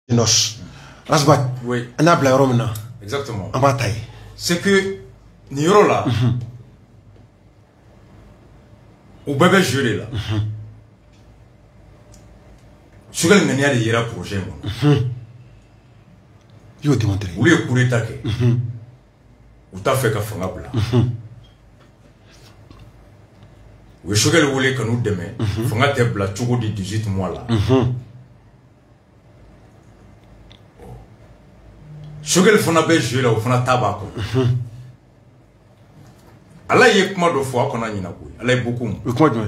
Nos. Rasbat. Oui. On a blé romna. Exactement. En bataille. C'est que Niro là, au bébé juré là, je vais gagner les yéra projet. Yo démontré. Vous voulez courir taquer. Vous t'avez fait qu'à faire un plat. Vous choquez le voulez que nous demain. Faut un table tout de 18 mois là. Choquez le fond à joué là au fond à tabac. Allah y est comment de fois qu'on a une abouille. Allah est beaucoup.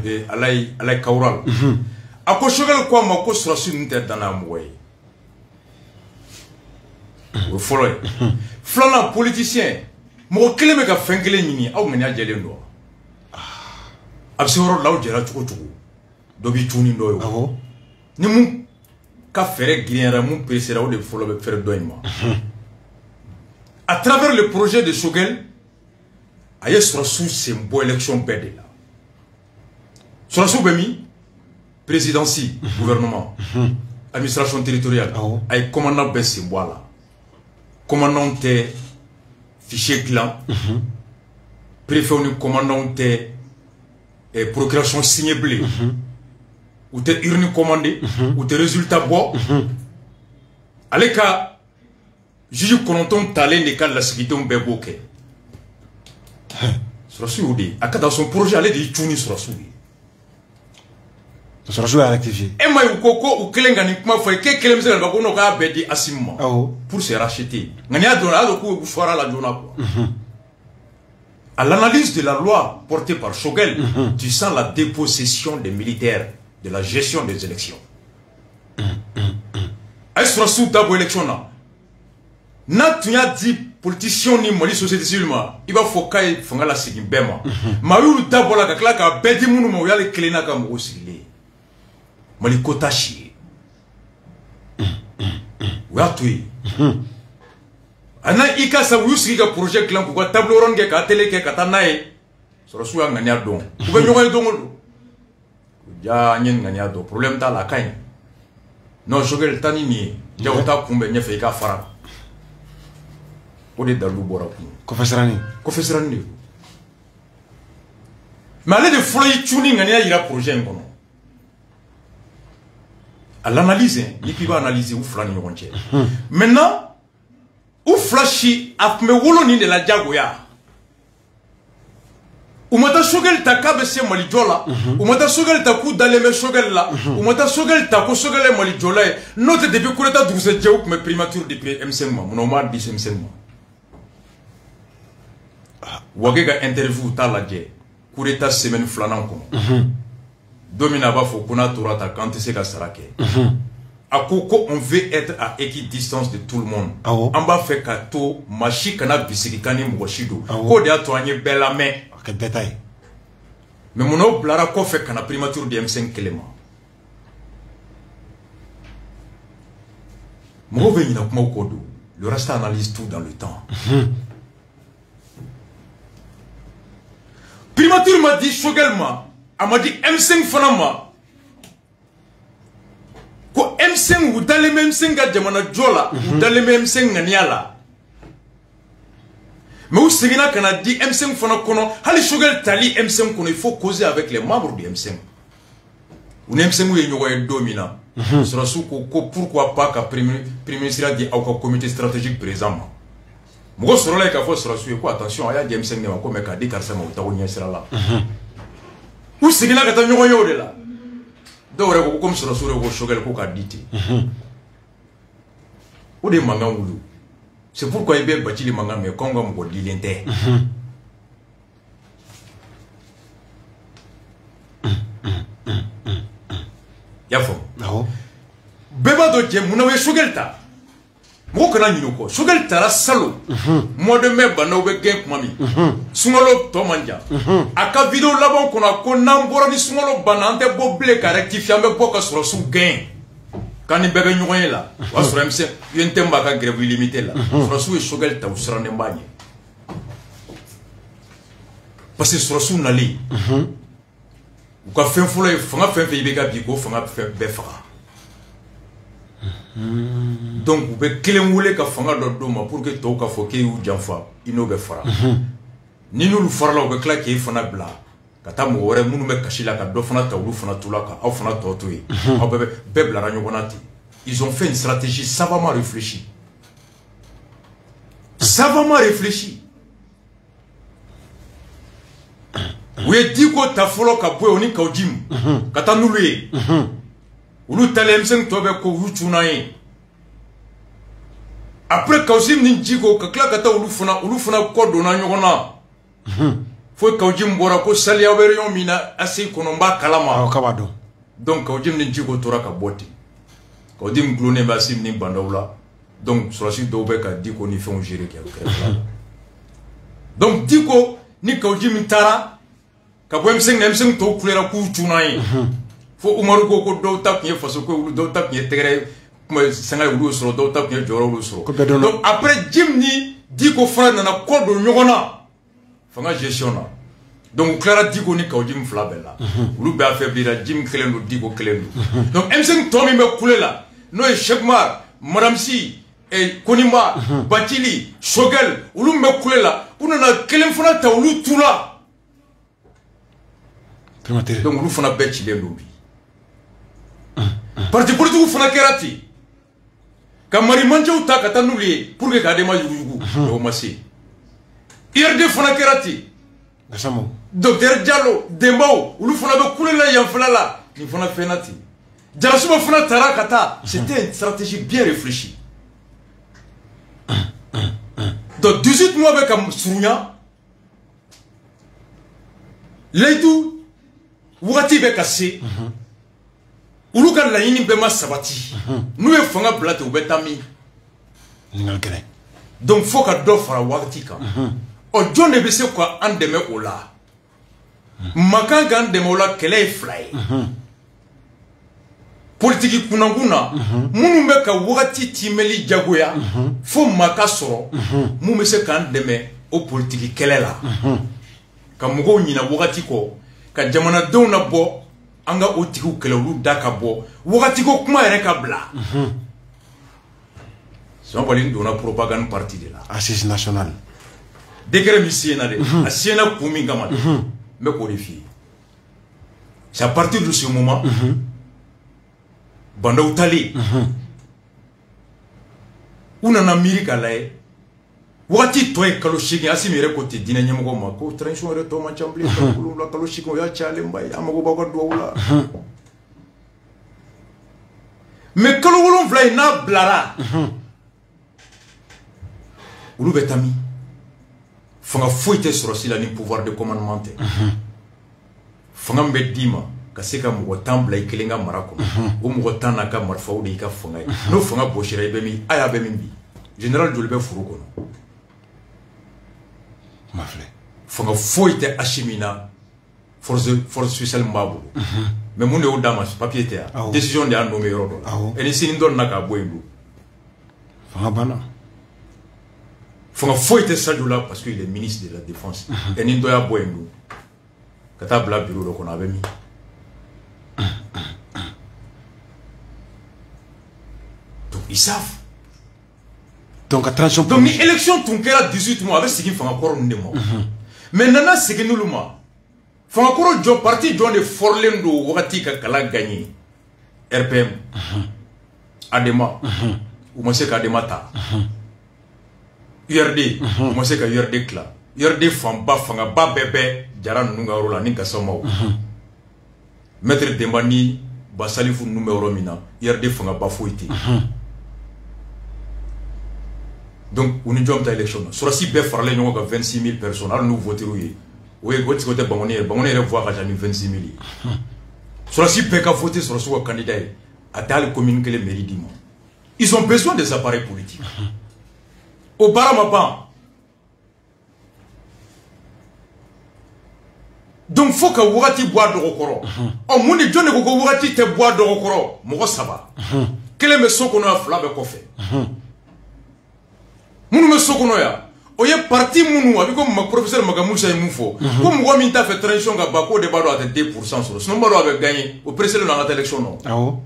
Et Allah est kaural. A ko choquez le quoi ma ko sera sur une tête dans la mouille. Vous followez. Flan politicien. Mon clé me ka fengele nini. Aou menia jele ndo. Absoro là où jera tout tout. Dobi tuni ndo yo. Ah ni mun ka fere griera mun pesera ou de follow faire doima. À travers le projet de Shogel, aye sera sous symbole élection bête là. Sera sous bemi présidence, gouvernement, administration territoriale. Aye commandant ben symbole là. Commandant te fichier clan. Préfet ou commandant te procuration signé blé. Ou te urne commandé, ou te résultat bois. Allez ka juge Kononton talent de cas la sécurité on béboké. Surasu odi, aka dans son projet aller de tuni surasu. Surasu a rectifié. Et moi ou koko ou kelengani kuma foi ke kelem se ba ko no ka bedi asimma. Pour se racheter. Ngani a donné a ko fora la dona quoi. À l'analyse de la loi portée par Shogel, tu sens la dépossession des militaires de la gestion des élections. Est-ce que sous d'abord élection là? Na tu as dit politicien ni moli société civile ma, il va faut qu'il fonga la sigin bema. Ma yu d'abord la kakla ka bedi munu mo yale klena ka mo osile. Mali kotashi. Wa tuyi. Ana ika sa wusi ka projet clan ko tableau ron ke ka télé ke ka tanae. So su nga nya don. Ko be nyoy don. Ja nyen nga nya do problème ta la kagne. Non Shogel tani ni ja ota kumbe nya fe ka fara. O de dalu bora ku. Confesserani. Mais allez de floy tuning nga nya ira projet ngono. À l'analyse, ni pi va analyser ou flani yonche. Maintenant ou flashy a me wolo ni de la jagoya. Umata Shogel ta kabese mali jola. Umata Shogel ta ku daleme Shogel la. Umata Shogel ta ko Shogel mali jola. Note depuis kureta 12 djeou me primature depuis M5 ma. Mon omar 10 M5 ma. Wage ga interview ta la dje. Kureta semaine flanan ko. Domina ba fo kuna torata quand c'est ka sarake. À Koko, on veut être à équidistance de tout le monde. On va faire kato, machi kana bisikikani mwashido. Ko de atoanye bela main. Quel détail. Mais mon autre blara ko fait kana primature de M5 Clément. Mon venu na kuma kodo. Le reste analyse tout dans le temps. Primature m'a dit Shogelma. Elle m'a dit M5 Fanama. Ko M5 ou dans les mêmes 5 à Jamana Jola, ou dans les mêmes 5 à Niala. Mais où c'est qu'on a dit M5 Fana Kono, Hali Shogel Tali M5 Kono, il faut causer avec les membres du M5. Ou M5 où il y a un dominant. Pourquoi pas qu'à Premier ministre a dit au comité stratégique présent. Moi, je suis là, attention, il y a des M5 qui ont dit qu'il y a là. Où c'est qu'on a dit là? Comme sur le Shogel ko kaditi. Ou des mangas oulu. C'est pourquoi il y a bâti les mangas mais quand on dit l'inter. Yafo. Beba do djem munawe Shogel ta. Mo kana nyino ko. Shogel ta la salo. Mois de mai bana obe gen kumami. Sungalo to manja. Aka vidéo labon kona ko nambora ni sungalo bana ante bo ble ka rectifier ambe bo ka soro su gain. Kani bebe nyoye la. Wa soro MC yente mbaka grève illimité la. Soro su Shogel ta usra ne mbanye. Parce que soro su nali. Ou ka fen fulo fanga fen fe ibeka biko fanga fe befa. Donc vous pouvez kelen wele ka fanga do doma pour que to ka fo ke yu janfa ino be fara ni nous le fara la be kla ke fana bla ka ta mo wore munu me kashila ka do fana tawlu fana tulaka aw fana to to yi aw be bla ra nyonati. Ils ont fait une stratégie savamment réfléchie. Savamment réfléchie. Vous avez dit que ta folo ka boy oni ka ojim ka ta nuluye ulu talemsen to be ko wutunaye. Après Kaujim Ninjigo, Kaklakata Ulufuna Kodona Yogona. Faut Kaujim Borako Salia Verion Mina Asi Konomba Kalama. Donc Kaujim Ninjigo Toraka Boti. Kaudim Glone Basim Nimbandola. Donc Sorasi Dobeka Diko ni Fon Jiri. Donc Diko ni Kaujim Tara Kabwem Sing Nemsing to Kulera Kutunaye. Faut Umaruko Kodo Tapie Fasoko do Tapie Tere. Donc après Jimny dit qu'au frère n'a pas de nyogona fanga gestion na donc Clara dit qu'on est qu'au Jim Flabella ou bien affaiblir Jim Kelendo dit qu'au Kelendo donc M5 Tommy me coulé là no et Chekmar Madame Si et Konima Batili Shogel ou me coulé là ou n'a Kelem Fona ta ou tout là donc nous fona bête il est lobby parti politique ou fona kerati quand Marimanjo ta katanuli pour que Kadema yugu au massi. IRD fona kerati. Docteur Diallo, Dembao, ou fona be kulela yanflala, ni fona fenati. Jarasuba fona tarakata, c'était une stratégie bien réfléchie. Donc 18 mois avec un Sounya, Leidou, Wati Bekase. Uluka la yini bema sabati. Nous e fanga blate ou betami. Donc faut ka do fara wakati ka. O John ne bese kwa andeme ola. Makanga andeme ola kele fly. Politiki kunanguna munu be ka wakati timeli jagoya fo maka soro mu mese ka andeme o politiki kele la. Ka mugo nyina wakati ko ka jamana do na bo anga otiku kelelu dakabo wakati ko kuma ere kabla c'est pas une dona propagande partie de là assise nationale décret misiena de asiena kumi ngama me qualifier c'est à partir de ce moment banda utali una na Amerika lae wakati toy kaloshigi asimire côté dina nyamgo mako transition re to ma chambli ko la kaloshigi ya chale mbay amago ba ko dowula mais kalo wolon vlay na blara ulu betami fanga foite sur aussi la ni pouvoir de commandement fanga mbedima kaseka mo tambla ikelenga marako o mo tana ka marfa o de ka fanga no fanga boshira ibemi aya bemi général Jolbe Furuko fanga foite achimina force spéciale mbabu mais mon o damas papier terre décision de un nommé rodo et ni sin don naka boendu fanga bana fanga foite sadula parce qu'il est ministre de la défense et ni doya boendu kata bla bureau ko na bemi donc ils savent. Donc attention. Donc l'élection tonkera 18 mois avec ce qui fait encore un mois. Mais nana ce que nous le mois. Fait encore un parti John de Forlendo wakati ka kala gagné. RPM. Adema. Ou moi c'est qu'Adema ta. URD. Ou moi c'est que URD kla. URD famba fanga ba bébé jaran nunga rola ninka somao. Maître Dembani basalifu numéro mina. URD fanga ba foité. Donc, on est déjà élection. Sur si bien farlé, nous avons 26 000 personnes. Alors, nous votons. Oui, votre côté, Bangonnier voit qu'il y a 26 000. Sur si bien qu'à voter sur le candidat, à telle commune que les mairies disent. Ils ont besoin des appareils politiques. Au Baramaban. Donc, il faut que vous boire de Rokoro. Oh, mon Dieu, ne vous te boire de Rokoro. Moi, ça va. Quelle est le son qu'on a à Flab Koffé? Munu me sokonoya oye parti munu abi ko ma professeur Magamoussa Moufo ko mo mi ta fait transition ga bako de bado à 2% sur sinon bado avec gagné au précédent dans l'élection non ah oh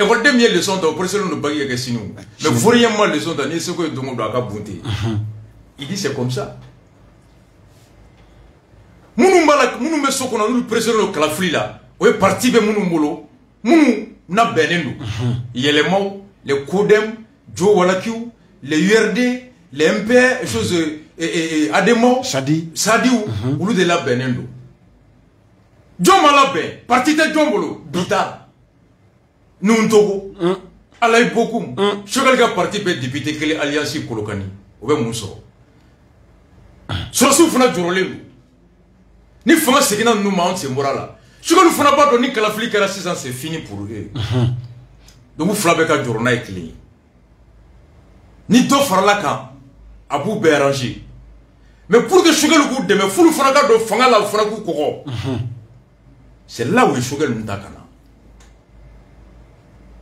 école de miel leçon dans professeur nous bagui que sinon mais vraiment leçon dans ce que donc doit ka bunté il dit c'est comme ça munu me sokona nous professeur le clafli là o est parti be munu mbolo munu na benendo yelemo les codem jo walakiu les URD les MP choses ademo Sadi ou de la benendo John Malabe, parti de John Bolo, Bita, nous Togo, Alain Bokoum, Chogalga parti de député que l'Alliance Kolokani, Obe Mousso. Sur ce fond, Jorolé, ni Fama Sekina nous mount, c'est Morala. Chogal nous fera pas donner que la flic à la 6 ans, c'est fini pour eux. Donc vous flabeka Jorona est clé. Ni Do Farlaka, Abou Béranger. Mais pour que Chogal le goût de me foule Fraka de Fangala ou Frakou Koro. C'est là où Choguel Ntakana.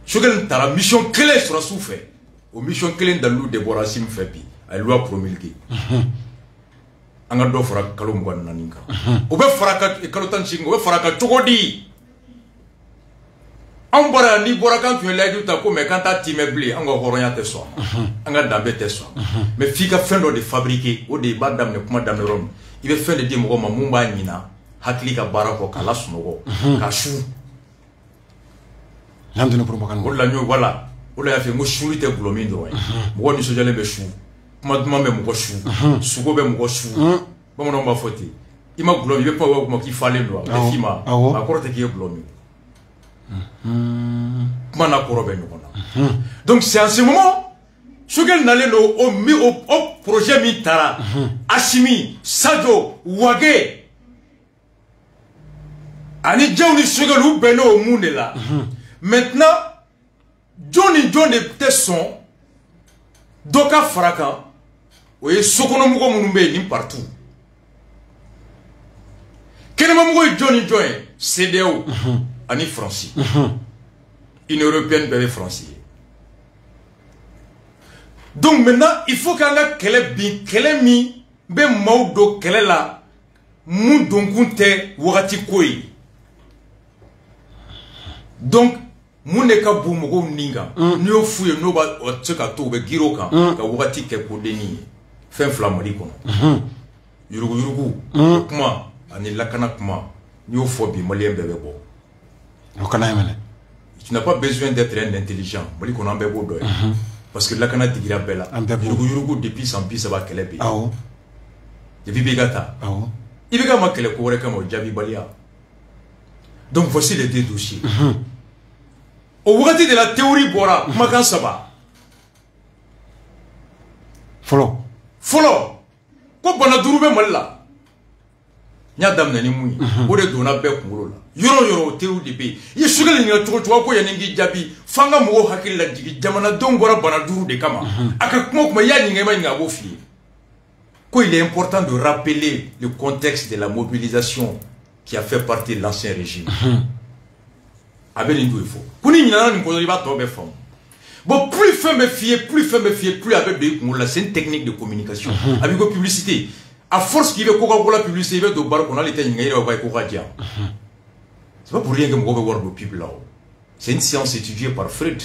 Choguel Nta la mission clé sur la souffle. Au mission clé dans l'eau de Borassim Fepi. Elle loi promulguée. Angado Fara Kalumban Naninka. Obe Faraka et Kalotan Chingo, Obe Faraka Chogodi. Ambara ni Borakan, tu es là du taco, mais quand tu m'es blé, Ango Horoya te soin. Anga Dambe te soin. Mais Fika fin de fabriquer, ou des badam ne kuma d'Ameron. Il va faire des démos Mumba Nina. Hakili ka barako kala sunogo ka shu namdina propagande wala nyo wala wala ya fe ngo shuri te gulomi ndo wa mo ni sojale be shu kuma duma be mo shu sugo be mo shu ba mo no ba foti ima gulomi be pa wa mo ki fale ndo be fima akoro te ki gulomi kuma na koro be no donc c'est en ce moment Choguel n'allait au projet Mitara Ashimi Sadio Wage Ani Johnny Choguel ou Beno au monde là. Maintenant, Johnny était son Doka Fraka. Oui, Sokonomuko Moumbe ni partout. Quel moment Johnny CDO Ani Francis. Une européenne belle française. Donc maintenant, il faut qu'on ait quel mi be maudo quel la mou donkunte wagati koi. Donc, mon neka boumogo ninga, nous fouillons nos bas au tsekato, be giroka, ka wati ke kodeni, fin flamari kono. Yurugu, kuma, ani lakana kuma, nous phobie, malien bébé. Tu n'as pas besoin d'être un intelligent, mali kono bebo doy. Parce que lakana digira bella. Yurugu depuis sans pis ça va qu'elle est. Depuis Begata. Il va ma qu'elle courait comme au Jabi Balia. Donc voici les deux dossiers. Au regard de la théorie Bora, Magan Saba. Follow. Comme Bonadurube Malla. Nyadam Nanimui. Ode Dona Bekula. Yoro théorie de pays. Il est sûr qu'il y a trop Yangi Jabi. Fanga Mo Hakil la Digi. Jamana Dongora Bonaduru de Kama. Akakmok Mayani Ngemanga Bofi. Il est important de rappeler le contexte de la mobilisation qui a fait partie de l'ancien régime. Il faut. Bon, plus fait me fier, plus avec des c'est une technique de communication. Avec la publicité. À force qu'il veut Coca-Cola publicité, il veut de bar qu'on a l'état il va Coca-Cola. C'est pas pour rien que je vais voir le pub là. C'est une science étudiée par Freud.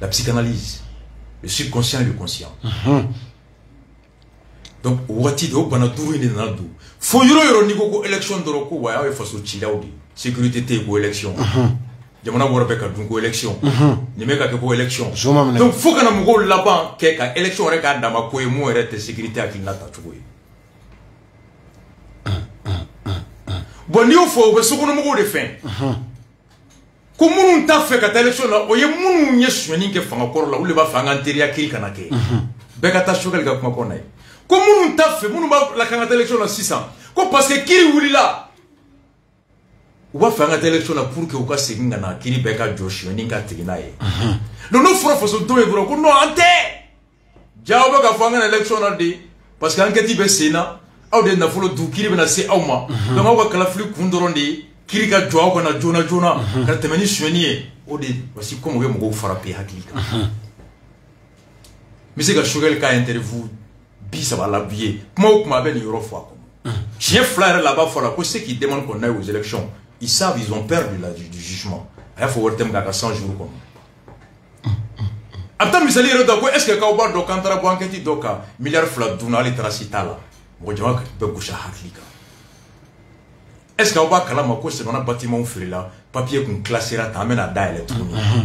La psychanalyse. Le subconscient et le conscient. Donc, wati do banaduru ni nanadu. Fo yoro ni go élection de roko wa ya faso chilaudi. Sécurité te go élection. Jamana wora beka dungo élection. Ni meka ke go élection. Donc, faut que na mugo là-bas ke ka élection re ka dama ko e mo rete sécurité akinata tugo. Bon ni faut be soko no mugo de fin. Ko munu ta fe ka élection la o ye munu nye swani ke fanga koro la ule ba fanga anteria ki kanake. Beka ta shogal ga kuma konai. Comme nous avons fait, nous avons la candidate élection à 600. Parce que qui est là? On va faire une élection pour que vous fassiez une élection qui est là. Donc nous faisons deux élections. Nous avons fait une élection parce que l'enquête est sénat. Nous avons fait une élection. Donc nous avons fait une élection. Qui est Jona. Quand tu es venu, voici comment vous avez frappé. Mais c'est que Choguel a interviewé. Ça va l'habiller. Comment ben Eurofois. Chien flyer là-bas, ceux qui demandent qu'on aille aux élections, ils savent, ils ont perdu du jugement. a fo wortem ga 100 jours comme abta misali reda ko est-ce que ka oba do kantara bo enquête do ka milliard fla duna li tracitala mo jama be gusha hatlika est-ce que oba kala ma ko se na bâtiment frila papier kun classera ta mena daile tout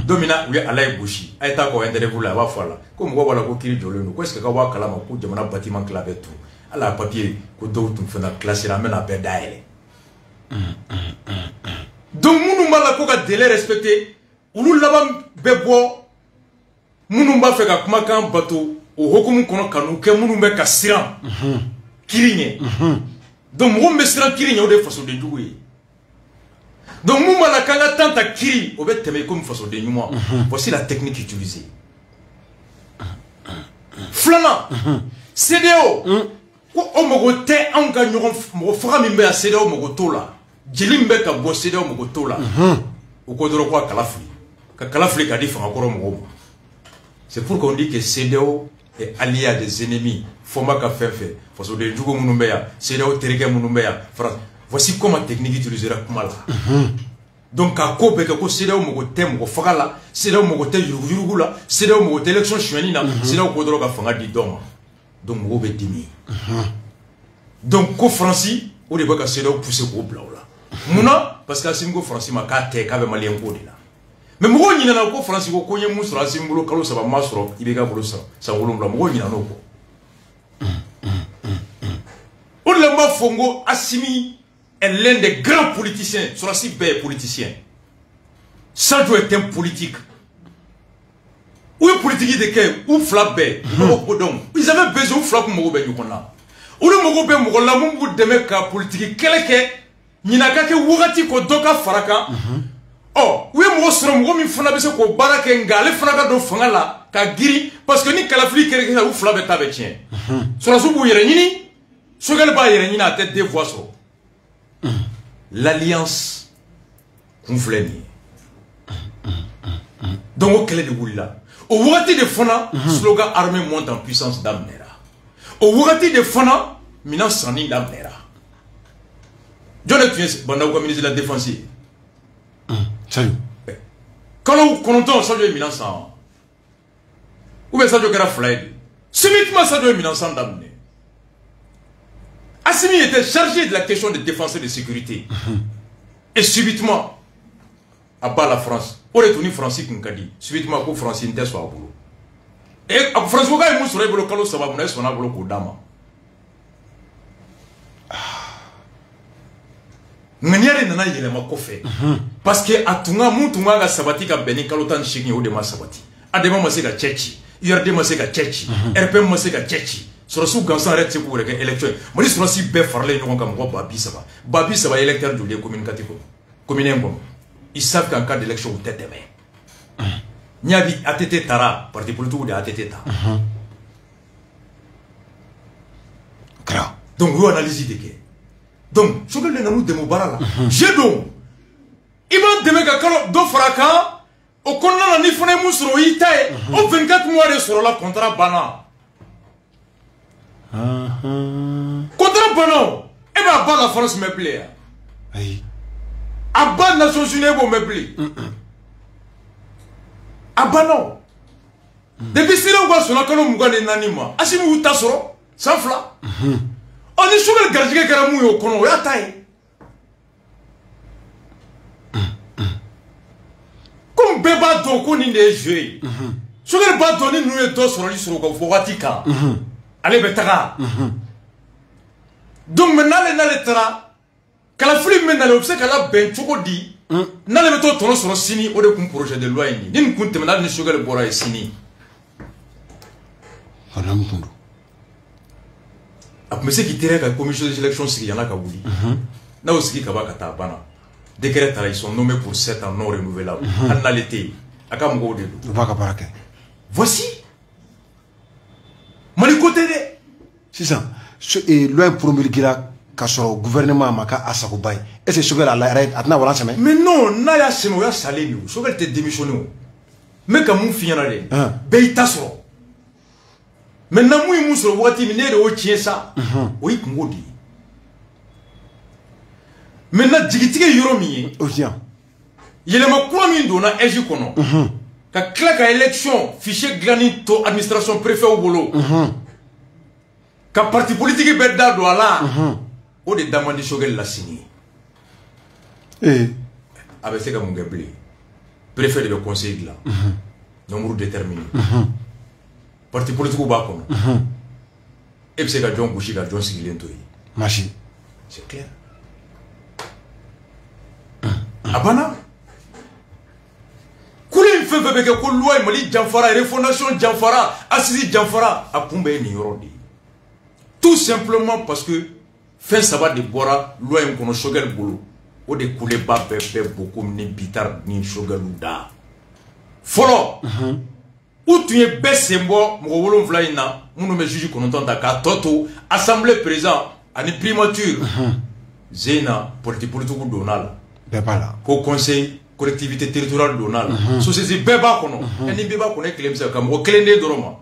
domina oui alay bushi ay ta ko interview la ba fola ko mo wala ko kiri jolo no ko est-ce que ka oba kala ma ko jama bâtiment clavé tout ala papier ko do tum fena classera mena be daile donc munu mala ko ka délai respecté ulu labam bebo munu ba fe ka kuma kan bato o hokumu kono kanu ke munu be ka siran kirigne donc mo be siran kirigne o de façon de jouer donc munu mala kanga tanta kiri o be teme comme façon de nyuma voici la technique utilisée flana CDO ko o mogo te an ka nyogon mo faga min be a CDO mogo tola jelimbe ka bo CDO mogo tola o ko doro ko kalafli ka di fanga koro mogo. C'est pour qu'on dit que CDO est allié à des ennemis. Foma ka fefe façon de jugo munumbeya CDO tereke munumbeya France. Voici comment technique utilisera kuma la. Donc à ko be ko CDO mogo te mogo faga la CDO mogo te yurugu la CDO mogo te élection chouani na CDO ko doro ka fanga di doma. Donc mogo be dimi. Donc ko Franci o de ba ka CDO pousser ko bla la. Muna parce que asimgo Franci ma ka te ka be malien ko de la. Mais mogo nyina na ko France ko konye musra asimbulo kalo saba masro ibega bolo sa wolumla mogo nyina no ko. On le ma fongo Assimi est l'un des grands politiciens, sur la cible politicien. Ça doit être un politique. Où est politique de quel? Où flabé? Ils avaient besoin de flab mogo ben yukona. Où le mogo ben mogo la mumbu de meka politique keleke nyinaka ke wugati ko doka faraka. Oh, oui, moi, je suis un peu ko baraka ngale fraka do fangala ka giri parce que ni kalafli kere ou flabe tabe tien. Sur la soubu yere nini, sogal ba yere nini à tête des voix so. L'alliance confleni. Donc au clé de Goula. Au wurati de fona, slogan armée monte en puissance d'Amnera. Au wurati de fona, mina sani d'Amnera. John Tues, bandau ministre de la Défense. Salut. Quand on entend ça, je suis en ou bien ça, je suis flaid. Subitement, ça, je suis en d'amener. Assimi était chargé de la question de défense et de sécurité. Et subitement, à bas la France, on est tourné français qui nous a dit, subitement, pour français, il soit à boulot. Et à France, on a dit, sur le boulot, ça va, on a boulot pour dama. Nganyare nana yelema kofe parce que atunga muntu nga sabati ka beni kalotan shiki o de ma sabati adema maseka chechi yorde maseka chechi rpm maseka chechi sur sous gansan rete pour les élections moi sur si be farle nyonga kam ko babi saba électeur du les communicatif commune ngom ils savent qu'en cas d'élection ou tête demain nyabi atete tara parti politique de atete ta Grave. donc vous analysez de que donc, je vais vous dire que j'ai donc. Il va demander que do fraka au konna ni fone musro itae au 24 mois de sur la contrat bana. Contrat bana. Et bien, à la France me plaît. À bas Nations Unies me plaît. À bas non. Depuis si l'on voit sur la colonne mougane nanima, asimu tasoro, sans fla. On est sur le gardien qui a mouillé au colon, il y a taille. Comme Beba Doko ni des jeux. Sur le bâton, nous est dos sur le sur le Foratika. Allez, Betara. Donc maintenant, les Tara, quand la flippe mène à l'obsèque à la ben Chokodi, n'a le méthode tourne sur le Sini ou le projet de loi. Ni ne compte maintenant ni sur le Bora et Sini. Après ce qui tire la commission des élections syrienne à Kabouli, n'a aussi Kabaka Bana. Décret ils sont nommés pour 7 ans non renouvelables. En l'été, à Kamongo de voici. Malikote de. C'est ça. Et loin promulguer la au gouvernement Maka Asakoubaï. Et c'est Choguel à l'arrêt à Navala semaine. Mais non, Naya Semoya Salé, Choguel te démissionné. Mais comme mon fils en allait, Beitasro. Maintenant, moi, je suis venu au Tiesa. Oui, Ngodi. Maintenant, Djigitike Yoromi. yelema kura min donna eji kono ka kila ka élection fichier glani to administration préfet au bolo ka parti politique be da do ala o de demande Choguel la signé avec ce que mon gabli préfet de conseil là nombre déterminé parti politique ou ba kono et puis c'est que John Bouchi ka John Sigilento yi machi c'est clair abana kule mfefe beke ko loi mali janfara refondation janfara assisi janfara a kumbe ni yorodi tout simplement parce que fin ça va de bora loi kono Choguel bolo o de kule ba bebe beaucoup ni bitar ni Choguel da folo ou tu es bessembo mo wolon vlaina munu me juge kono tonta ka toto assemblée présent ani primature zena politique donal bebala ko conseil collectivité territoriale donal société beba kono eni beba kono eklemse kam o klende doroma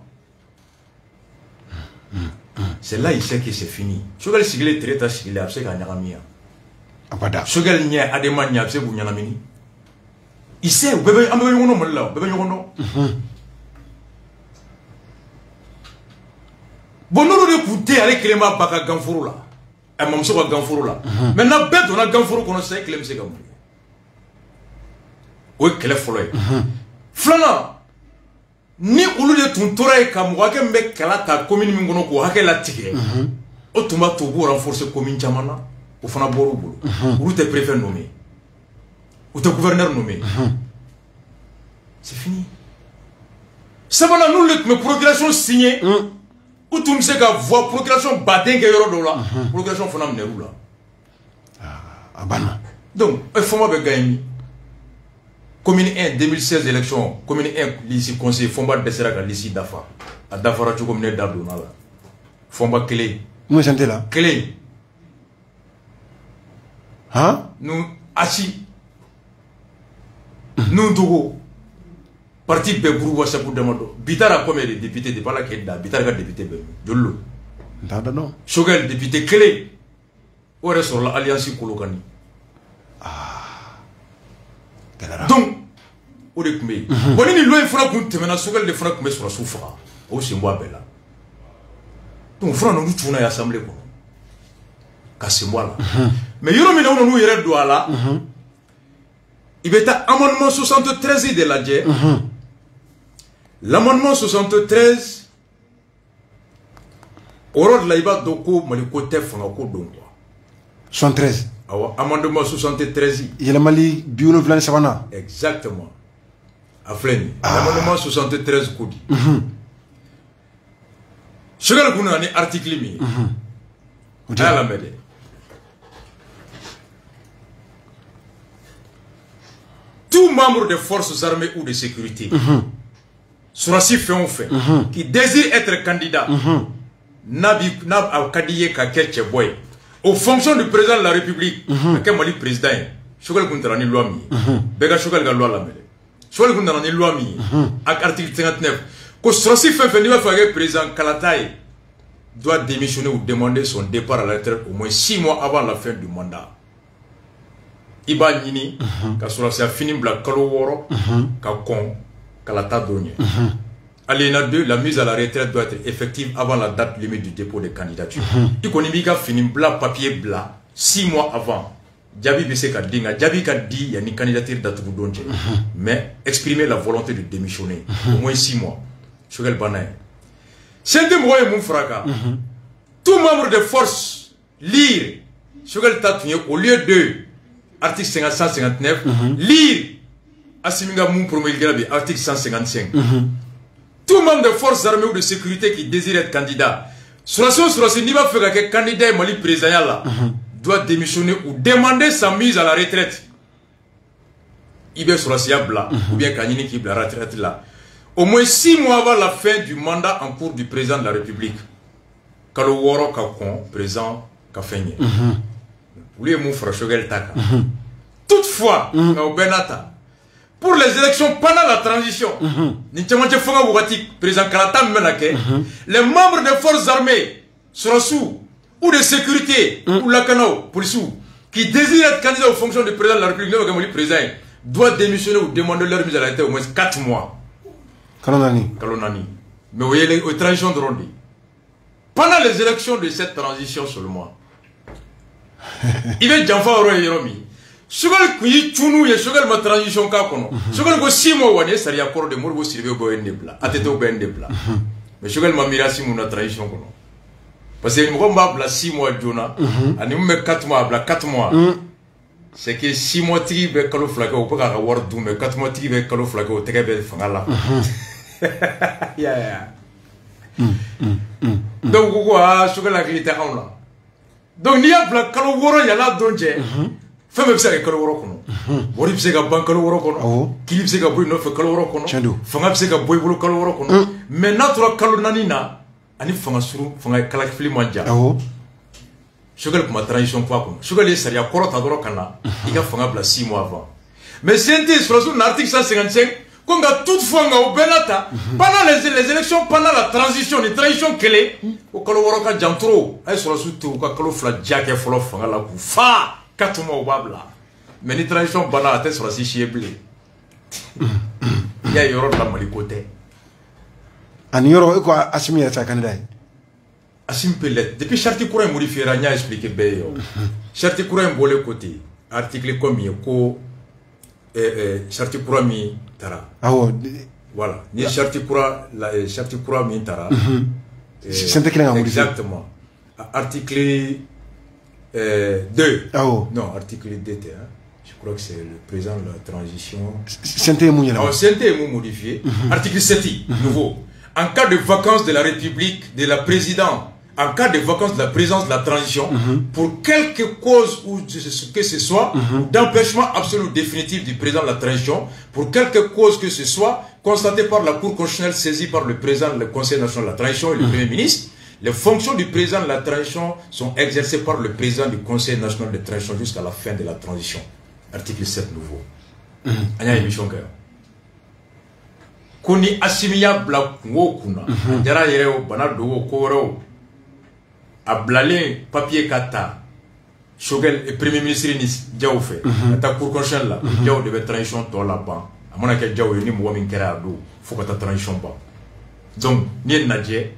c'est là il sait que c'est fini Choguel sigile traita sigile abse ka nyagamia abada Choguel nya adema nya abse bu nyagamini il sait bebe ambe ngono malla bebe ngono bonolo de coûter avec Clément Baka Ganfuru là et mamso ka Ganfuru là maintenant bête on a Ganfuru kono c'est Clément se gamu o kele folo ye flana ni olu de tun tora ye ka mɔgɔ kɛ bɛ kala ta commune min kɔnɔ k'o hakɛ latigɛ o tun b'a to u b'o renforcer commune caman na o fana bɔra u bolo olu tɛ préfet nommé u tɛ gouverneur nommé c'est fini sabanan n'olu de tun bɛ procuration signé u tun bɛ se ka voix procuration baden kɛ yɔrɔ dɔw la procuration fana minɛr'u la a banna donc fɔma bɛ gagné commune 1 2016 élection commune 1 lycée conseil Fomba dessera ka lycée dafa a dafara cogo mine da donna la Fomba clé moi j'étais là clé hein nous assis nous dogo parti beburu wa sapu demando bitara comme les députés de pala keda bitara ka député be jollo ntada non Choguel député clé o re sur la alliance kolokani donc o de kun be bon ni loi fana kun tɛmɛna Choguel de fana kun be sɔrɔ su faga o sen bɔ a bɛɛ la donc fana n'olu tuna ye assemblée kɔnɔ ka sen bɔ a la mais yɔrɔ min na u n'u yɛrɛ don a la i bɛ taa amendement 73 de lajɛ l'amendement 73 o yɔrɔ de la i b'a dɔn ko Mali ko tɛ fanga ko don quoi 73 amendement 73 yɛlɛmali 73 exactement a filɛ nin amendement 73 ko di Choguel kun nana ni article min ye a y'a lamɛn dɛ tout membre des forces armées ou de sécurité surasi fɛn o fɛn qui désire être candidat n'a ka di ye ka kɛ cɛbɔ ye aux fonctions du président de la République ka kɛ Mali président ye Choguel kun tara ni loi min ye bɛɛ ka Choguel ka loi lamɛn dɛ Choguel kun nana ni loi min ye ak article 59 ko surasi fɛn fɛn n'i b'a fɛ ka kɛ président kalata ye doit démissionner ou demander son départ à la retraite au moins 6 mois avant la fin du mandat. Il va ɲini ka surasiya fini bila kalo 6 ka kɔn kalata don ye. Alinéa 2, la mise à la retraite doit être effective avant la date limite du dépôt des candidatures. I kɔni b'i ka fini bila papier bila 6 mois avant. Jaabi bɛ se ka di nka jaabi ka di yanni candidature datugu don cɛ. Mais exprimer la volonté de démissionner au moins 6 mois. Choguel banna ye. Sente mɔgɔ ye mun fara kan tout membre de force lire Choguel ta tun ye au lieu de article 159 lire Assimi ka mun promulguera bi article 155 tout membre de forces armées ou de sécurité qui désire être candidat surasi n'i b'a fɛ ka kɛ candidat ye Mali présidentiel la doit démissionner ou demander sa mise à la retraite i bɛ surasiya bila ou bien ka ɲini k'i bila retraite la au moins 6 mois avant la fin du mandat en cours du président de la République. Kalo 6 ka kɔn président ka fɛn ye. Olu ye mun fara Choguel ta kan. Toutefois, pour les élections pendant la transition, ni cɛmancɛ fanga wagati président kalata min bɛna kɛ, les membres des forces armées, surasiw ou de sécurité ou lakanaw, policiers qui désirent être candidats aux fonctions du président de la République, ne bɛ kɛ Mali président ye. doit démissionner ou demander leur mise à la tête au moins 4 mois. Kalonani. Mais vous voyez, les transitions de Rondi. Pendant les élections de cette transition seulement, il va Janfa Oro Yeromi. Sugal Kuyi Chunu, Sugal ma transition Kakono. Sugal go 6 mois, Wane, ça y a encore de Mourbo Silvio Boendebla, Ateto Bendebla. Mais Sugal ma mirasi mon transition. Parce que nous avons 6 mois de Jona, et nous avons 4 mois, 4 mois. C'est que 6 mois de temps, quand on a pas avoir d'où, mais 4 mois de temps, quand on a pas très bien fait là. Donc, quoi, je suis là, je suis là. Donc, il y a plein de caloroques, il y a là, donc, femme me sait que caloroques, Wari me sait que ban caloroques, qui me sait que boy ne fait caloroques, femme me sait que boy boulot caloroques. Mais notre calonanina, ani fanga suru, fanga kalakfili manja. Sugal kuma transition quoi comme Sugal est sérieux koro tadoro kana il a fait 6 mois avant mais c'est un article 155 qu'on a toutefois au Benata pendant les élections pendant la transition clé au Kaloroka Jantro ay sur surtout au Kalo Fla Jack et Folo fanga la ku fa 4 mois au babla mais les transition bana tête sur la chiéblé il y a yoro la malikote an yoro ko asimi ya candidat Assim Pellet, depuis Charti Koura modifié, Rania expliqué bien. Charti Koura bolé côté, article combien, ko Charti Koura mi tara. Voilà, ni Charti Koura, Charti Koura mi tara. Exactement. Article 2. Non, article 2, je crois que c'est le président de la transition. C'était modifié. Article 7, nouveau. En cas de vacances de la République, de la présidence, en cas de vacances de la présidence de la transition, pour quelque cause ou que ce soit, d'empêchement absolu définitif du président de la transition, pour quelque cause que ce soit, constaté par la Cour constitutionnelle saisie par le président du Conseil national de la transition et le Premier ministre, les fonctions du président de la transition sont exercées par le président du Conseil national de transition jusqu'à la fin de la transition. Article 7 nouveau. Anya émission que Koni Asimiya Bla Kuna, Jara Yereo, Banado, Koro, Ablale, Papier Kata, Shogel et Premier ministre Diao fait, ta Cour constitutionnelle là, Diao devait transition dans la banque. À mon avis, Diao est ni moi min kera do, faut que ta transition ba. Donc, ni Nadje,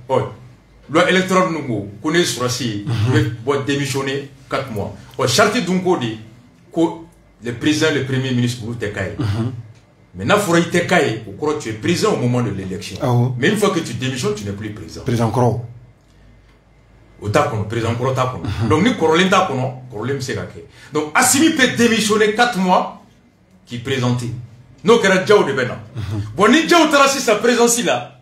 oh, loi électorale nous connaît sur si, doit démissionner 4 mois. Oh, Charti Dunko dit que le président, le premier ministre pour Tekaï. Maintenant, il faut que tu es président au moment de l'élection. Mais une fois que tu démissionnes, tu n'es plus président. Président Koro. Président Koro. Donc, nous, Korolin Takono, Korolin Segake. Donc, Assimi peut démissionner 4 mois qui présentait. Donc, il y a Djao de Bena. Bon, ni Djao Tarasi sa présence là,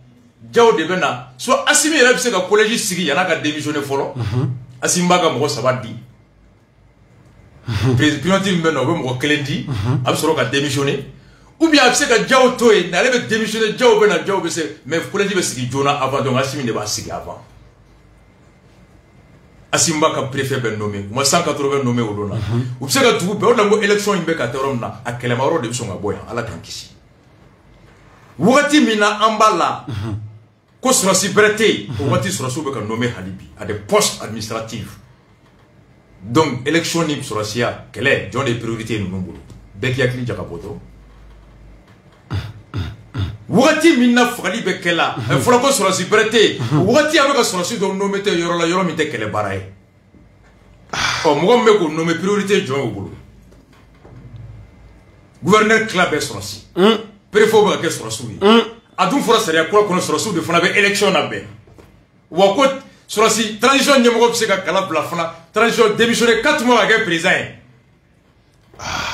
Djao de Bena, soit Assimi et Sega collège Sigi, il y en a qui démissionné follow. Assimi Baga Moro Sabadi. Président Bena, Moro Kelendi, Absoro a démissionné. Ou bien c'est que Djao Toé n'allait démissionner Djao Bena Djao Bessé, mais vous pouvez dire que c'est Jona avant, donc Assimi ne va pas avant. Asimba ka préfet ben nommé, moi 180 nommé au Dona. Ou c'est que tout, on a une élection imbe ka teromna, à Kelemaro de Songa Boya, à la Kankisi. Wati mina ambala, kosra si brete, wati sera soube ka nommé Halibi, à des postes administratifs. Donc, élection nim sera sia, quelle est, John des priorités nous nous. Beki yakli jakapoto. Wati minna fali bekela fulako sur la sibrete wati avec sur la suite on nommé yoro la yoro mite kele baraye o mo me ko nommé priorité jo bulu gouverneur club sur la si préfet ba ke sur la suite adum fora seria ko ko sur la suite de fana be élection na be wa ko sur la si transition nyemo ko se ka kala bla fana transition démissionner 4 mois avec président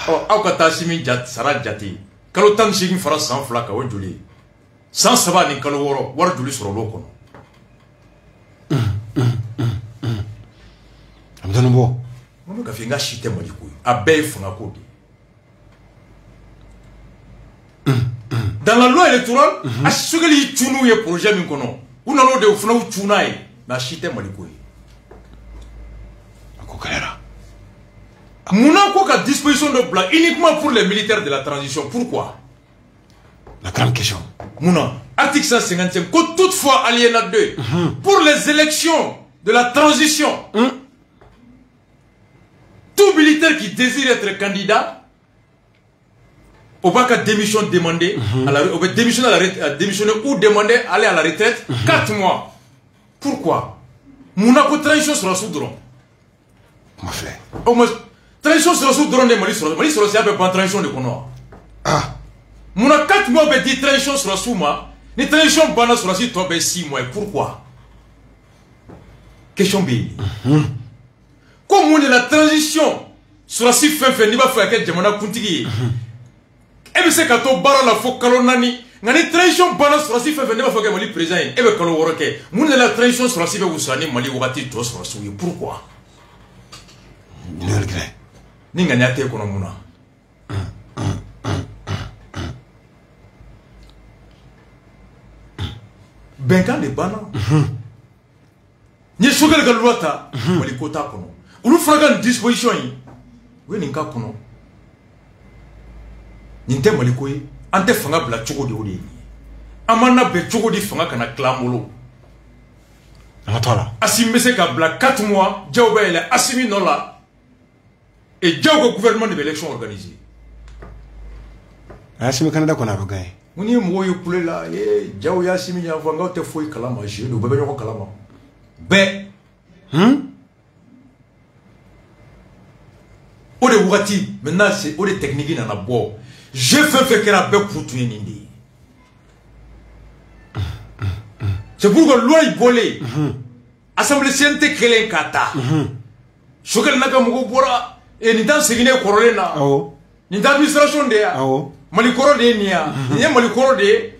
o akata simi jat sara jati kalo tan sigi fara san fla ka wajuli san saba ni kalo woro war juli soro lo kono amdano bo mo ka finga shite mo di ko abe fanga ko di dans la loi électorale a sugeli tunu ye projet min kono una lo de funa tuna e na shite mo di ko ko kala Mouna quoi qu'à disposition de blanc uniquement pour les militaires de la transition. Pourquoi? La grande question. Mouna, article 155, que toutefois aliénat 2, pour les élections de la transition, tout militaire qui désire être candidat on va qu'à démission demander, on va démissionner, démissionner ou demander aller à la retraite 4 mois. Pourquoi? Monaco transition sur la soudron. Ma frère. Au moins, transition sur la soudron de Mali sur c'est un peu pas transition de Kono. Ah. Monaco 4 mois, on dit transition sur la souma. Les transitions bana sur la site, 6 mois. Pourquoi? Question B. Comme on est la transition sur la site fin, il va faire que Jamana Kuntigi. Et bien c'est quand on barre la faux calonani. Dans les transitions bana sur la site fin, il va faire que Mali présent. Et bien quand on voit que on est la transition sur la site vous savez Mali Wati to sur la souille. Pourquoi? Ne regrette. Ni gagné te kono muna. Benkan de bana. Ni sogal ga loi ta Mali kota kono. Ulu fraga disposition yi. We ni ka kono. Ni te Mali koyi ante fanga bla chogo de odi. Amana be chogo di fanga kana klamolo. Amatola. Asime se ka bla 4 mois, Djaoba ele asimi non là. Et Djaogo gouvernement de l'élection organisée. Asimi Canada qu'on a gagné. On y est moyo poulet là, Djao Yassimi ya vanga te foi kalama, je ne bébé yoko kalama. Ben. Ode wati, maintenant c'est ode technique dans la bois. Je fais que la bec pour tout nindi. C'est pourquoi loi est volée. Assemblée siente kelen kata. Chokel naka mugo bora et ni dans segine korolena. Ni dans administration de ya. Mali koro de niya. Ni mali koro de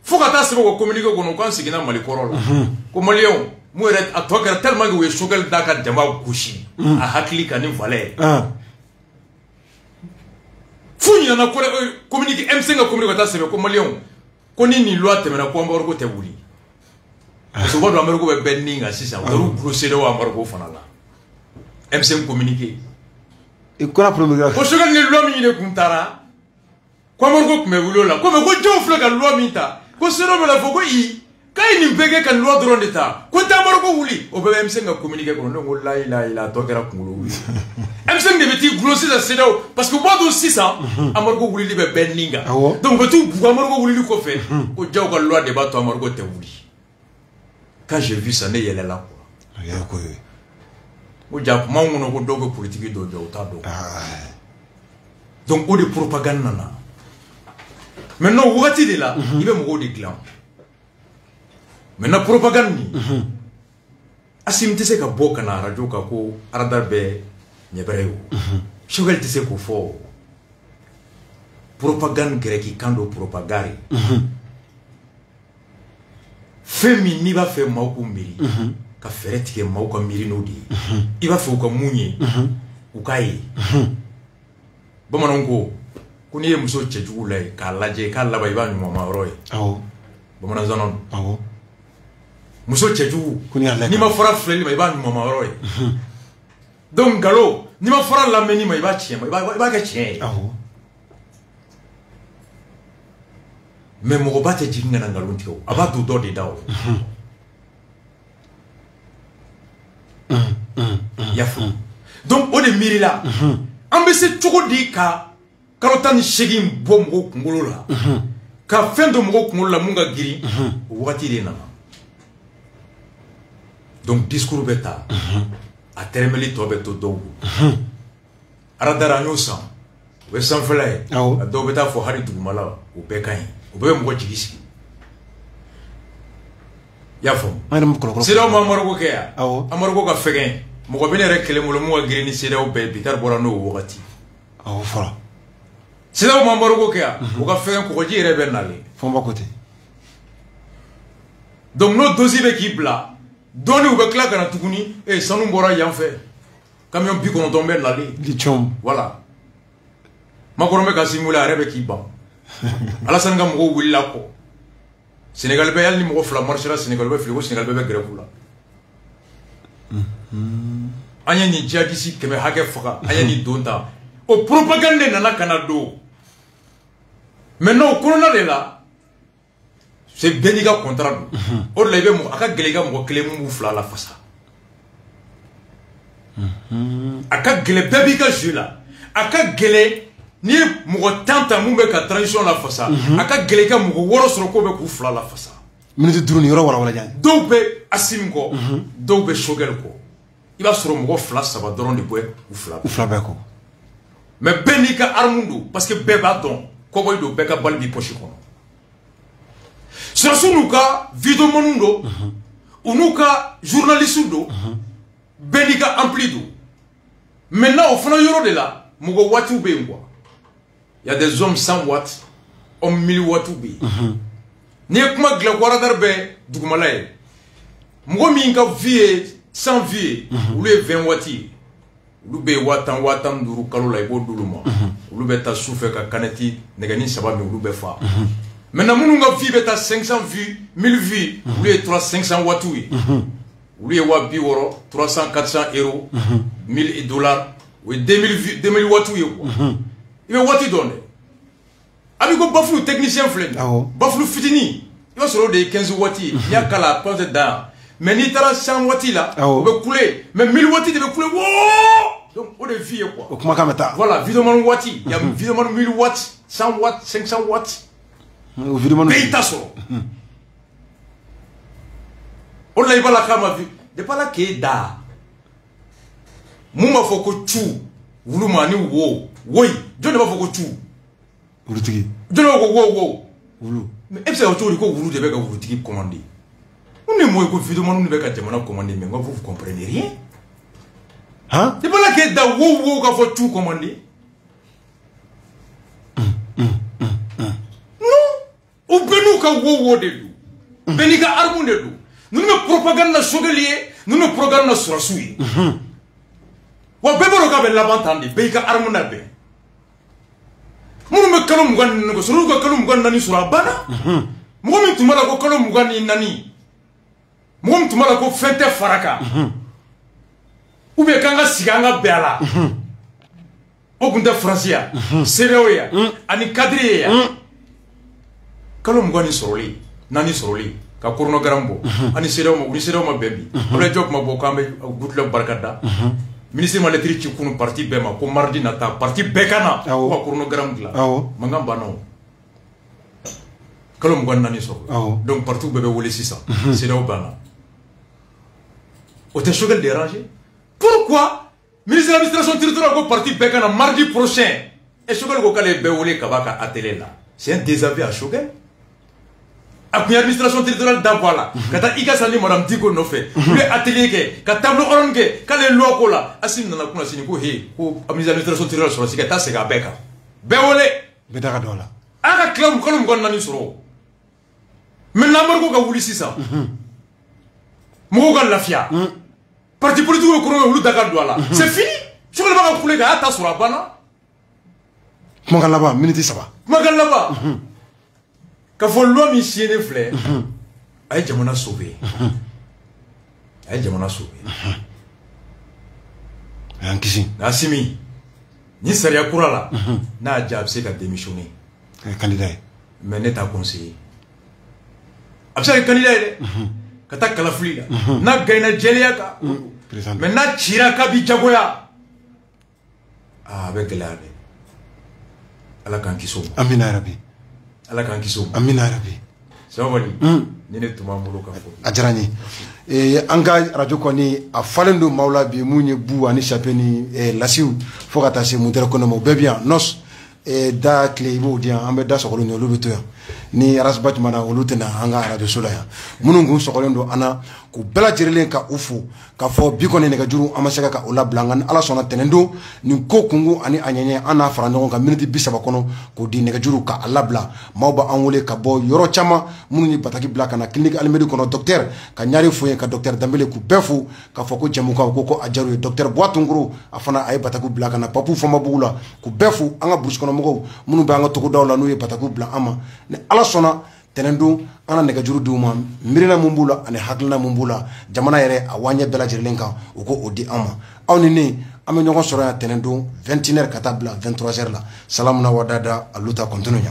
faut que ta se ko communiquer ko non kan segina mali koro la. Ko malion mo ret atoka tellement que we chokel daka dema kushi. A hakli kanin valeur. Fouille na ko communiquer M5 a communiquer ta se ko malion. Ko ni loi temena ko mbor ko te wuli. Parce que vous avez benninga si ça vous procédez à Margot Fanala. MC communiqué. Et quoi la première? Parce que les lois mine kuntara. Quoi Margot me voulons là. Comme vous jofle ka loi mita. Ko sero me la foko yi. Kai ni bege kan loi drone d'état. Ko ta Margot wuli. O be MC nga communiqué ko no la ila to kera kungulo wuli. MC de beti glosser ça c'est là parce que moi aussi ça à Margot wuli be benninga. Donc tout pour Margot wuli ko fait. Ko jaw ka loi débat to Margot te wuli. Quand j'ai vu ça, il est là. Politique donc, on est propagande. Maintenant, on est là, il va mourir des clans. Maintenant, propagande. Asim tese ka boka na radio ka ko aradarbe nyebreu. Shugel tese ko fo. Propagande greki kando propagare. Femi ni ba fe mauko mbiri ka fereti ke mauko mbiri nodi iba fe ko munye ukai bamanongo kuni ye muso cheju lai ka laje ka laba iba ni mama roy bamana zanon muso cheju kuni ala ni ma fara fleli ma iba ni mama roy donc galo ni ma fara la meni ma iba chien ma iba ka chien mais mon robot est digné dans le monde. Avant tout d'or des daos. Donc on est miré là. On essaie toujours de dire que quand on chegin bon mot kungolo là, quand fin de mot kungolo la munga giri, wati nana. Donc discours beta, a terminé tout beto do. Aradara nyosa, we sanflay, a do beta fo hari du mala ou bekain. Vous pouvez me dire Yafo. C'est là où Maroko Kea. Amaroko a fait un. Mon copain est que le moulin a gagné, c'est là où Peter Borano ou Wati. C'est là où Maroko Kea. Vous avez fait un courrier et rebelle. Faut m'en côté. Donc, notre dossier d'équipe là, donnez au Bekla à Toukouni et sans nous boire y en fait. Comme un pic on tombe dans l'allée. Voilà. Ma corombe a simulé à Rebecca qui bat. Alassane nga moko willa ko Sénégal be yal ni moko fla marché la Sénégal be fligo Sénégal be grève la anya ni jadisi keme hake faka anya ni donta o propagande nana kanado maintenant au corona de là c'est beniga contrat o la be mo aka gelega mo kele mu fla la fasa aka gele bebi ka jula aka gele ni mɔgɔ 10 mun bɛ ka transition la fasa a ka gɛlɛ ka mɔgɔ 6 sɔrɔ ko bɛ k'u 2 la fasa minute 5 ni yɔrɔ wala jan dɔw bɛ Assimi kɔ dɔw bɛ Choguel kɔ i b'a sɔrɔ mɔgɔ 2 3 dɔrɔn de bɛ u 2 bɛɛ kɔ mais bɛɛ n'i ka arme don parce que bɛɛ b'a dɔn kɔbɔyi don bɛɛ ka balle b'i poche kɔnɔ sɔrɔsiw n'u ka videomaniw don u n'u ka journalistes don bɛɛ n'i ka ampli don maintenant o fana yɔrɔ de la mɔgɔ waatiw bɛ yen quoi il y a des hommes 100 watts hommes 1000 watts bɛ yen n'i ye kuma dilan ko radar bɛ dugumala ye mɔgɔ min ka vie ye 100 vie ye olu ye 20 watts ye olu bɛ yen 10 watts 15 kalo la i b'o d'olu ma olu bɛ taa sufɛ ka kanɛti nɛgɛni 3 min olu bɛ fa maintenant minnu ka vie bɛ taa 500 vie 1000 vie olu ye 500 watts ye olu ye 260 300 400 euros 1000 dollars o ye 2000 watts ye quoi i bɛ waati dɔn dɛ a b'i ko bafulu technicien filɛ nin ye bafulu fitinin i b'a sɔrɔ o de ye 15 watts ye n'i y'a kala pɔnse dan yan mais n'i taara 100 watts la o bɛ couler mais 1000 watts de bɛ couler woo donc o de ye vie ye quoi o kumakan bɛ taa voilà videomani waati il y a videomani 1000 watts 100 watts 500 watts o videomani bɛɛ y'i ta sɔrɔ o de la i b'a la k'a ma de pas la k'e da mun b'a fɔ ko cu wulu ma ni wo woyi jɔn de b'a fɔ ko cu wulutigi jɔn de b'a fɔ ko wo wulu mais e bɛ se ka cogo di ko wulu de bɛ ka wulutigi commandé mun de mɔ ye ko videomani de bɛ ka jamana commandé mais nga vous comprenez rien hein de pas la k'e da wo k'a fɔ cu commandé non o bɛɛ n'u ka wo de don bɛɛ n'i ka arme de don ninnu bɛ propagande na Choguel ye ninnu bɛ propagande na sɔrɔsiw ye wa bɛɛ b'a dɔn k'a bɛ laban tan de bɛɛ y'i ka arme labɛn minnu bɛ kalo 24 ko sɔrɔ olu ka kalo 24 sɔrɔ a banna mɔgɔ min tun b'a la ko kalo 24 mɔgɔ min tun b'a la ko fɛn tɛ fara kan ou bien k'an ka sigi an ka bɛn a la o tun tɛ Faransi yan CEDEAO yan ani cadre ye yan kalo 20 sɔrɔlen 4 sɔrɔlen ka chronogramme bɔ ani CEDEAO ma u ni CEDEAO ma bɛn bi Abdoulaye Diop ma bɔ k'an bɛ Goudlab barika da ministre ma lettre ci kunu parti bɛɛ ma ko mardi nata parti bɛɛ ka na ko ka chronogramme dilan mankan banna o kalo 24 sɔrɔ donc parti bɛɛ bɛ wele sisan CEDEAO banna o tɛ Choguel déranger pourquoi ministre de l'administration territoriale ko parti bɛɛ ka na mardi prochain et Choguel ko k'ale bɛɛ wele ka b'a ka atelier la c'est un désaveu à Choguel a kun ye administration territoriale dabɔ a la ka taa i ka sali madame Diko nɔfɛ olu ye atelier kɛ ka table ronde kɛ k'ale ye loi ko la Assimi nana kunna sini ko he ko administration territoriale sɔrɔsi ka taa segin a bɛɛ kan bɛɛ wele bɛɛ da ka don a la a ka tila kalo 24 sɔrɔ maintenant Amadu ko ka wuli sisan mɔgɔw ka lafiya parti politique ye kɔrɔ olu da ka don a la c'est fini Choguel b'a ka kule kɛ a y'a ta sɔrɔ a banna kumakan laban minute 3 kumakan laban k'a fɔ loi min signé filɛ a ye jamana sauver a ye jamana sauver a y'an kisi Assimi ni sariya kura la n'a y'a diya a bɛ se ka démissionner candidat ye mais ne t'a conseillé a bɛ se ka kɛ candidat ye dɛ ka taa kalafili la n'a gagné jɛlenya kan mais n'a cira k'a b'i jagoya a bɛ gɛlɛya dɛ Ala k'an kisi o ma amina yarabi Ala k'an kisi o ma amina yarabi sabali ni ne tun b'an bolo ka fɔ a diyara n ye an ka radio kɔni a falen don maaw la bi mun ye bu ani chape ni lasiw fo ka taa se Muntɛrɛ Kone ma o bɛɛ bi yan nos da tile i b'o di yan an bɛ da sɔgɔlen don olu bɛ to yan ni arasiba tuma olu tɛna an ka radio so la yan minnu kun sɔgɔlen don an na k'u bɛɛ lajɛlen ka u fo k'a fɔ bi kɔni nɛgɛjuru an ma se ka o labila nka ni Ala sɔnna tɛnɛn don nin ko kungun ani a ɲɛɲɛ an n'a fara ɲɔgɔn kan minute 30 kɔnɔ k'o di nɛgɛjuru k'a labila maaw b'an wele ka bɔ yɔrɔ caman minnu ni bataki bila ka na clinique Alimedi kɔnɔ docteur ka ɲaari fo ye ka docteur Danbele k'u bɛɛ fo k'a fɔ ko jɛmukan ko a diyar'u ye docteur Buwa Tunkuru a fana a ye batakiw bila ka na Papu Famabugu la k'u bɛɛ fo an ka burusi kɔnɔ mɔgɔw minnu bɛ an ka togodaw la n'u ye batakiw bila an ma ni Ala sɔnna tɛnɛn don an na nɛgɛjuru d'u ma miirina mun b'u la ani hakilina mun b'u la jamana yɛrɛ a waɲɛ bɛɛ lajɛlen kan u ko o di an ma aw ni ne an bɛ ɲɔgɔn sɔrɔ yan tɛnɛn don 21h ka taa bila 23h la salamu na wadada aluta continue